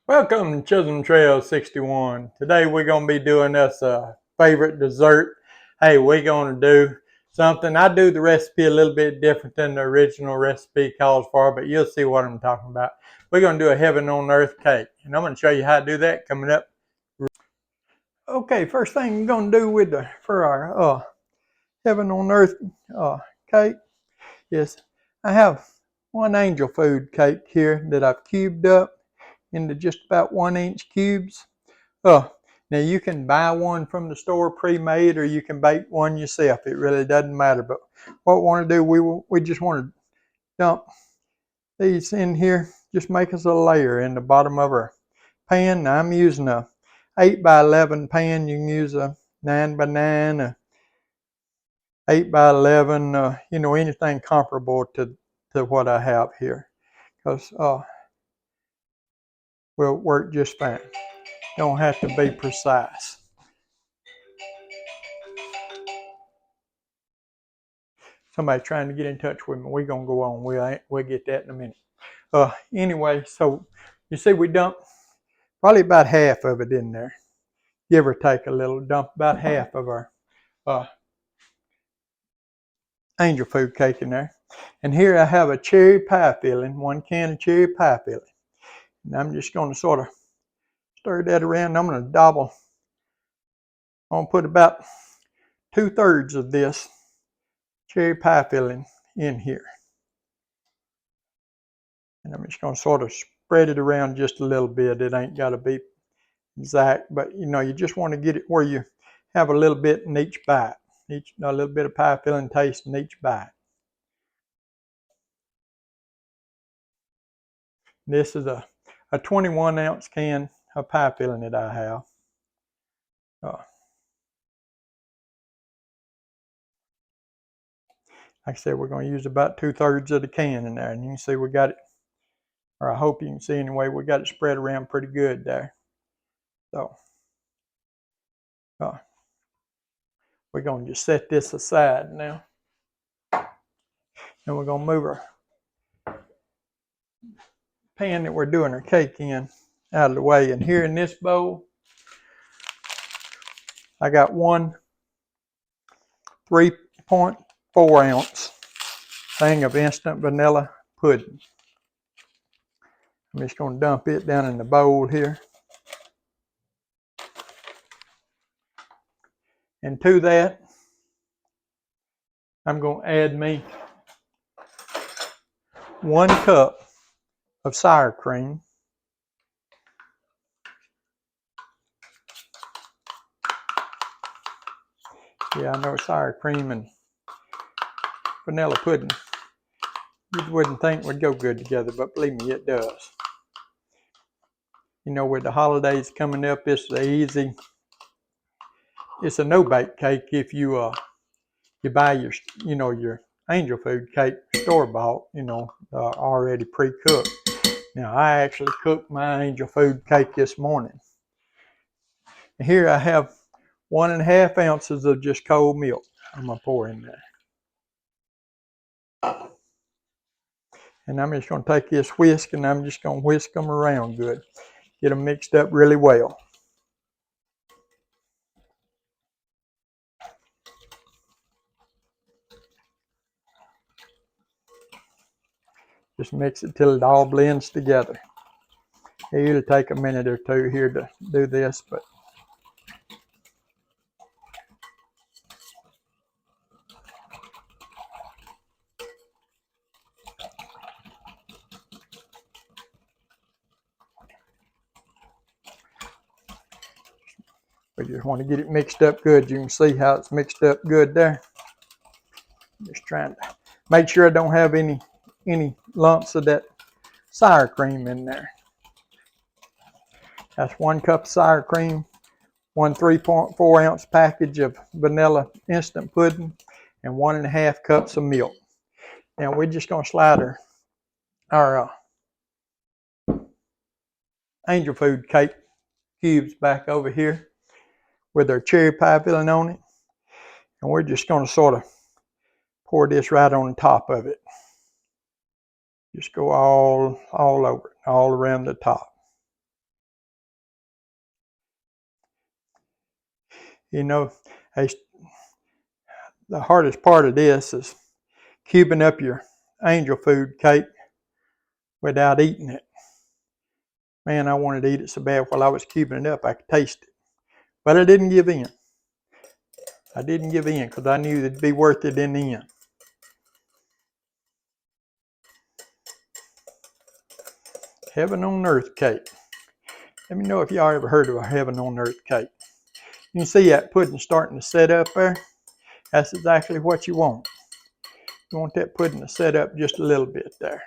Welcome to Chisholm Trail 61. Today we're going to be doing us a favorite dessert. Hey, we're going to do something. I do the recipe a little bit different than the original recipe calls for, but you'll see what I'm talking about. We're going to do a heaven on earth cake, and I'm going to show you how to do that coming up. Okay, first thing we're going to do for our heaven on earth cake is I have one angel food cake here that I've cubed up into just about 1-inch cubes. Now you can buy one from the store pre-made, or you can bake one yourself. It really doesn't matter. But what we want to do, we just want to dump these in here. Just make us a layer in the bottom of our pan. Now I'm using a 8x11 pan. You can use a 9x9, a 8x11, anything comparable to what I have here, because will work just fine. Don't have to be precise. Somebody trying to get in touch with me. We're going to go on. We'll get that in a minute. Anyway, so you see we dumped probably about half of it in there. Give or take a little. Dump about half of our angel food cake in there. And here I have a cherry pie filling, 1 can of cherry pie filling. And I'm just going to sort of stir that around. I'm going to double. I'm going to put about 2/3 of this cherry pie filling in here. And I'm just going to sort of spread it around just a little bit. It ain't got to be exact, but you just want to get it where you have a little bit in each bite. A little bit of pie filling taste in each bite. This is a 21-ounce can of pie filling that I have. Like I said, we're going to use about 2/3 of the can in there, and you can see we got it, or I hope you can see anyway, we got it spread around pretty good there. So we're going to just set this aside now. And we're going to move our pan that we're doing our cake in out of the way. And here in this bowl, I got one 3.4-ounce thing of instant vanilla pudding. I'm just going to dump it down in the bowl here. And to that, I'm going to add me 1 cup of sour cream. Yeah, I know sour cream and vanilla pudding, you wouldn't think would go good together, but believe me, it does. With the holidays coming up, it's a no-bake cake if you buy your angel food cake store-bought, already pre-cooked. Now, I actually cooked my angel food cake this morning. Here I have 1.5 ounces of just cold milk. I'm going to pour in there. And I'm just going to take this whisk, and I'm just going to whisk them around good. Get them mixed up really well. Just mix it till it all blends together. It'll take a minute or two here to do this, but we just want to get it mixed up good. You can see how it's mixed up good there. Just trying to make sure I don't have any lumps of that sour cream in there. That's 1 cup of sour cream, 1 3.4-ounce package of vanilla instant pudding, and 1.5 cups of milk. Now we're just going to slide our angel food cake cubes back over here with our cherry pie filling on it. And we're just going to sort of pour this right on top of it. Just go all over it, all around the top. You know, the hardest part of this is cubing up your angel food cake without eating it. Man, I wanted to eat it so bad while I was cubing it up, I could taste it. But I didn't give in. I didn't give in because I knew it'd be worth it in the end. Heaven on earth cake. Let me know if y'all ever heard of a heaven on earth cake. You can see that pudding starting to set up there. That's exactly what you want. You want that pudding to set up just a little bit there.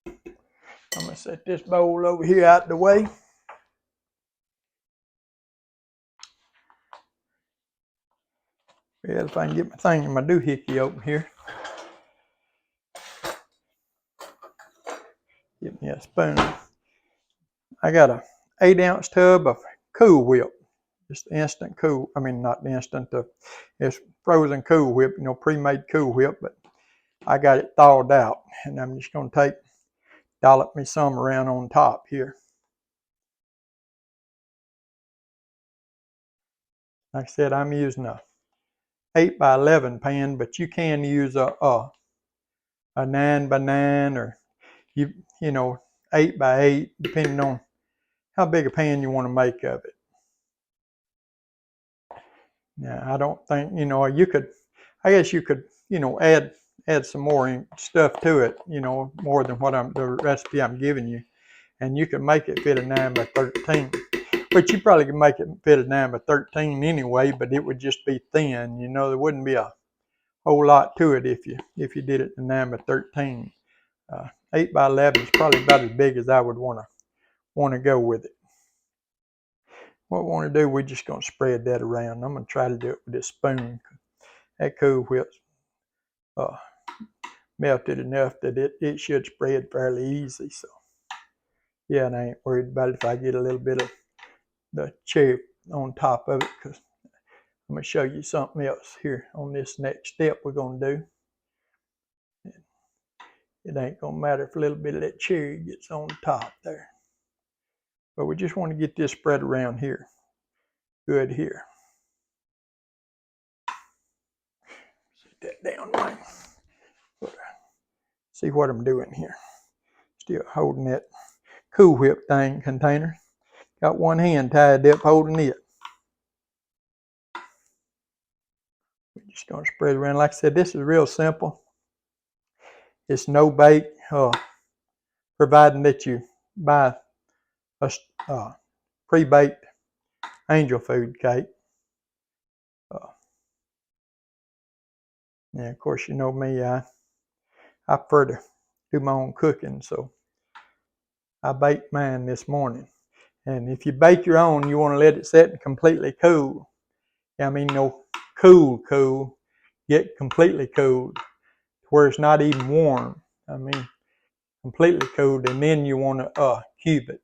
I'm going to set this bowl over here out the way. Well, if I can get my thing in my doohickey open here. Give me a spoon. I got a 8-ounce tub of Cool Whip. Just instant Cool. I mean, not instant. It's frozen Cool Whip. You know, pre-made Cool Whip. But I got it thawed out, and I'm just going to dollop me some around on top here. Like I said, I'm using a 8x11 pan, but you can use a 9x9 or you know 8x8, depending on how big a pan you want to make of it. Now, I don't think, you know, I guess you could, you know, add some more stuff to it, you know, more than the recipe I'm giving you, and you can make it fit a 9x13. But you probably could make it fit a 9x13 anyway, but it would just be thin. You know, there wouldn't be a whole lot to it if you did it in 9x13. 8x11 is probably about as big as I would want to go with it. What we want to do, we're just going to spread that around. I'm going to try to do it with this spoon. That Cool Whip's melted enough that it should spread fairly easy. So, yeah, and I ain't worried about it if I get a little bit of the cherry on top of it, because I'm going to show you something else here on this next step we're going to do. It ain't going to matter if a little bit of that cherry gets on top there. But we just want to get this spread around here. Good here. Set that down right. See what I'm doing here. Still holding that Cool Whip thing container. Got one hand tied up holding it. We're just going to spread it around. Like I said, this is real simple. It's no bake, providing that you buy a pre-baked angel food cake. Yeah, of course, you know me, I prefer to do my own cooking, so I baked mine this morning. And if you bake your own, you want to let it set completely cool. I mean, no, cool, get completely cooled, where it's not even warm. I mean, completely cooled, and then you want to cube it.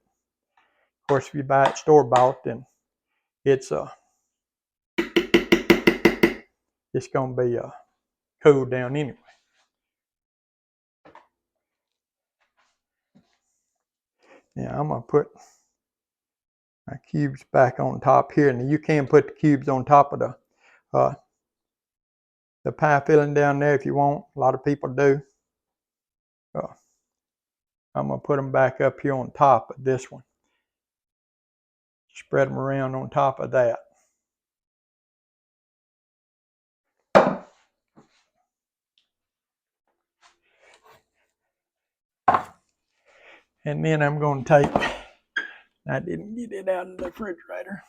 Of course, if you buy it store-bought, then it's going to be cooled down anyway. Now, I'm going to put my cubes back on top here, and you can put the cubes on top of the pie filling down there if you want. A lot of people do. I'm going to put them back up here on top of this one. Spread them around on top of that. And then I'm going to take, I didn't get it out of the refrigerator.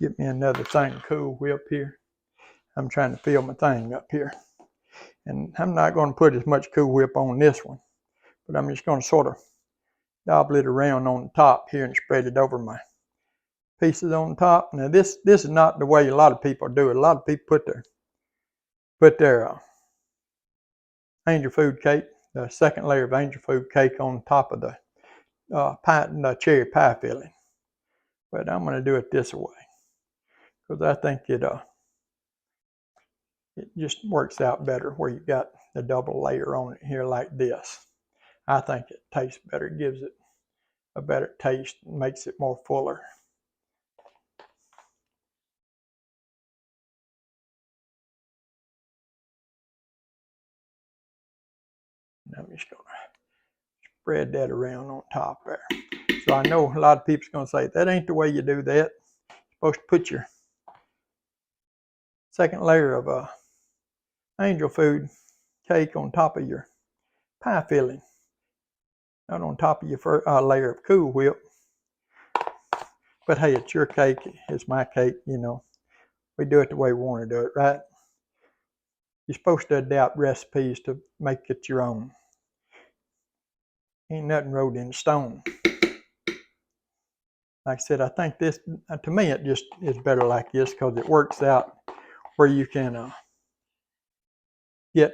Get me another thing Cool Whip here. I'm trying to fill my thing up here. And I'm not going to put as much Cool Whip on this one, but I'm just going to sort of double it around on the top here and spread it over my pieces on top. Now this is not the way a lot of people do it. A lot of people put their angel food cake, the second layer of angel food cake, on top of the cherry pie filling. But I'm going to do it this way because I think it just works out better where you got the double layer on it here like this. I think it tastes better. It gives it a better taste, makes it more fuller. I'm just going to spread that around on top there. So I know a lot of people's going to say, that ain't the way you do that. You're supposed to put your second layer of angel food cake on top of your pie filling, not on top of your first layer of Cool Whip. But hey, it's your cake, it's my cake, you know. We do it the way we want to do it, right? You're supposed to adapt recipes to make it your own. Ain't nothing wrote in stone. Like I said, I think this, to me, it just is better like this because it works out where you can get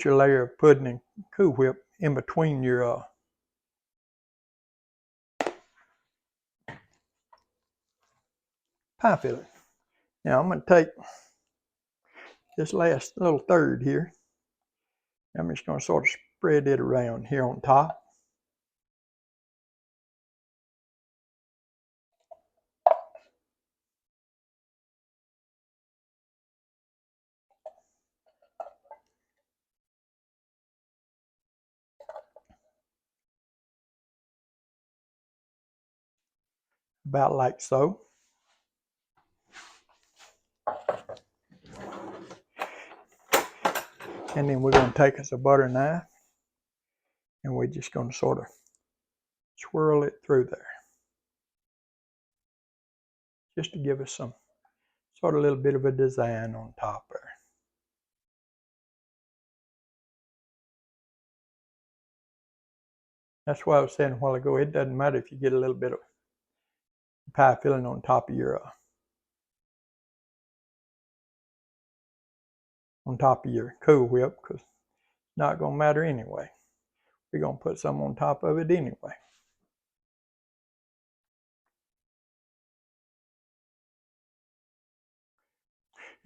your layer of pudding and Cool Whip in between your pie filling. Now I'm going to take this last little third here. I'm just going to sort of spread it around here on top. About like so. And then we're going to take us a butter knife and we're just going to sort of swirl it through there. Just to give us some sort of little bit of a design on top there. That's why I was saying a while ago, it doesn't matter if you get a little bit of pie filling on top of your Cool Whip, because it's not going to matter anyway. We're going to put some on top of it anyway.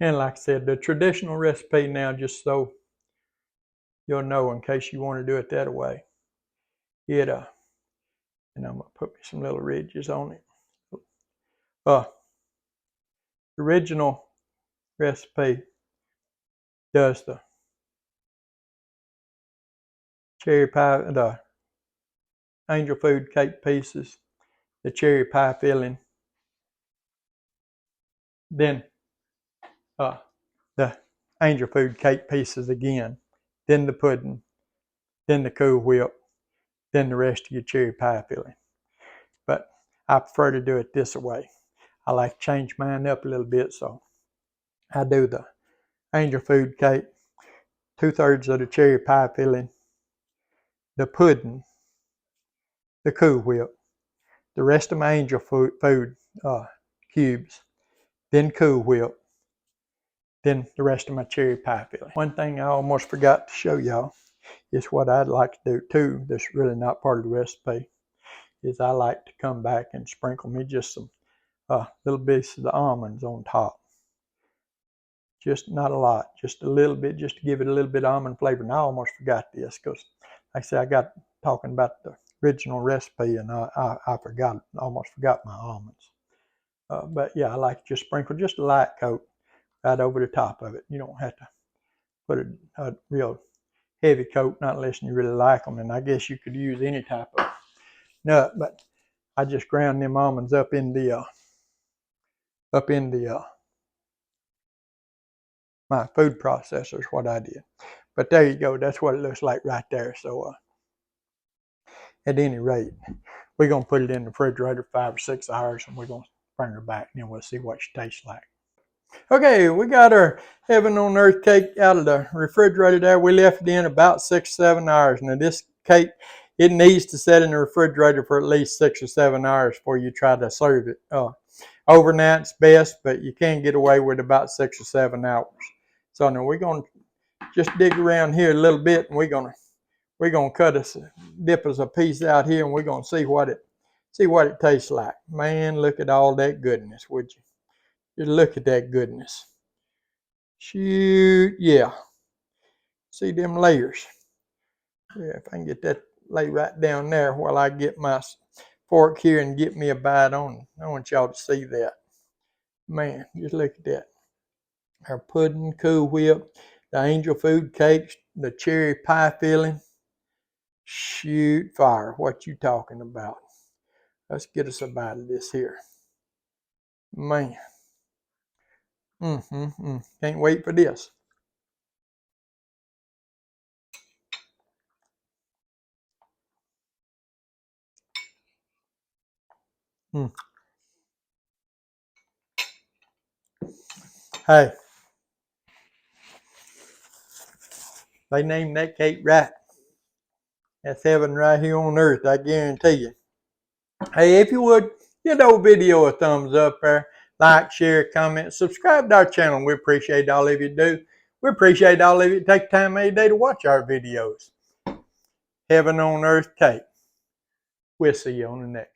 And like I said, the traditional recipe now, just so you'll know in case you want to do it that way, and I'm going to put some little ridges on it. The original recipe does the cherry pie, the angel food cake pieces, the cherry pie filling, then the angel food cake pieces again, then the pudding, then the Cool Whip, then the rest of your cherry pie filling. But I prefer to do it this way. I like to change mine up a little bit, so I do the angel food cake, 2/3 of the cherry pie filling, the pudding, the Cool Whip, the rest of my angel food cubes, then Cool Whip, then the rest of my cherry pie filling. One thing I almost forgot to show y'all is what I'd like to do too, that's really not part of the recipe, is I like to come back and sprinkle me just some little bits of the almonds on top. Just not a lot, just a little bit, just to give it a little bit of almond flavor. And I almost forgot this because, like I said, I got talking about the original recipe and I almost forgot my almonds. But yeah, I like to just sprinkle just a light coat right over the top of it. You don't have to put a real heavy coat, not unless you really like them. And I guess you could use any type of nut, but I just ground them almonds up in the my food processor is what I did. But there you go. That's what it looks like right there. So at any rate, we're going to put it in the refrigerator 5 or 6 hours, and we're going to bring her back, and then we'll see what she tastes like. Okay, we got our heaven on earth cake out of the refrigerator there. We left it in about 6 or 7 hours. Now this cake, it needs to set in the refrigerator for at least 6 or 7 hours before you try to serve it. Overnight's best, but you can get away with about 6 or 7 hours. So now we're going to just dig around here a little bit, and we're going to dip us a piece out here, and we're going to see what it tastes like. Man, look at all that goodness, would you? Just look at that goodness. Shoot, yeah. See them layers. Yeah, if I can get that lay right down there while I get my fork here and get me a bite on it. I want y'all to see that. Man, just look at that. Our pudding, Cool Whip, the angel food cakes, the cherry pie filling. Shoot fire, what you talking about? Let's get us a bite of this here. Man. Can't wait for this. Mm. Hey, they named that cake right. That's heaven right here on earth, I guarantee you. Hey, if you would, give the old video a thumbs up there. Like, share, comment, subscribe to our channel. We appreciate all of you do. We appreciate all of you take time every day to watch our videos. Heaven on earth cake. We'll see you on the next.